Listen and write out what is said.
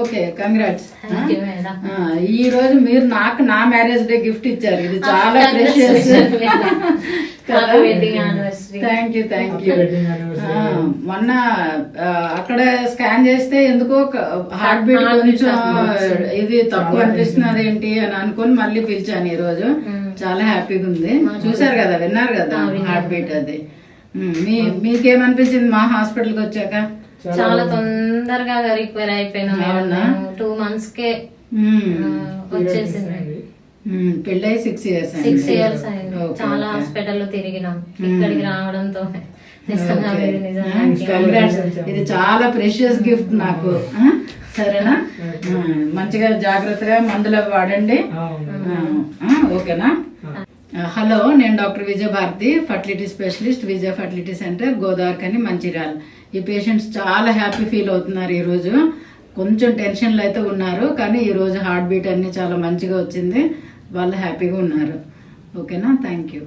Okay, congrats. ఈ రోజు మీరు నాకు నా మ్యారేజ్ డే గిఫ్ట్ ఇచ్చారు, ఇది చాలా ప్రెషియస్. Thank you. మొన్న అక్కడ స్కాన్ చేస్తే ఎందుకో హార్ట్ బీట్ కొంచెం ఇది తక్కువ అనిపిస్తున్నది ఏంటి అని అనుకుని మళ్ళీ పిలిచాను ఈ రోజు. చాలా హ్యాపీగా ఉంది. చూసారు కదా, విన్నారు కదా హార్ట్ బీట్ అది. మీకేమనిపించింది మా హాస్పిటల్కి వచ్చాక? చాలా తొందరగా రికవర్ అయిపోయినా, 2 months కే వచ్చేసింది. పెళ్ళై 6 years అయింది. చాలా హాస్పిటల్ తిరిగినాం ఇక్కడికి రావడంతో. ఇది చాలా ప్రెషియస్ గిఫ్ట్ నాకు. సరేనా, మంచిగా జాగ్రత్తగా మందులు వాడండి. ఓకేనా? హలో, నేను డాక్టర్ విజయభారతి, ఫర్టిలిటీ స్పెషలిస్ట్, విజయ ఫర్టిలిటీ సెంటర్, గోదావరికని, మంచిర్యాల. ఈ పేషెంట్స్ చాలా హ్యాపీ ఫీల్ అవుతున్నారు. ఈ రోజు కొంచెం టెన్షన్లో అయితే ఉన్నారు, కానీ ఈ రోజు హార్ట్ బీట్ అన్ని చాలా మంచిగా వచ్చింది. వాళ్ళు హ్యాపీగా ఉన్నారు. ఓకేనా? Thank you.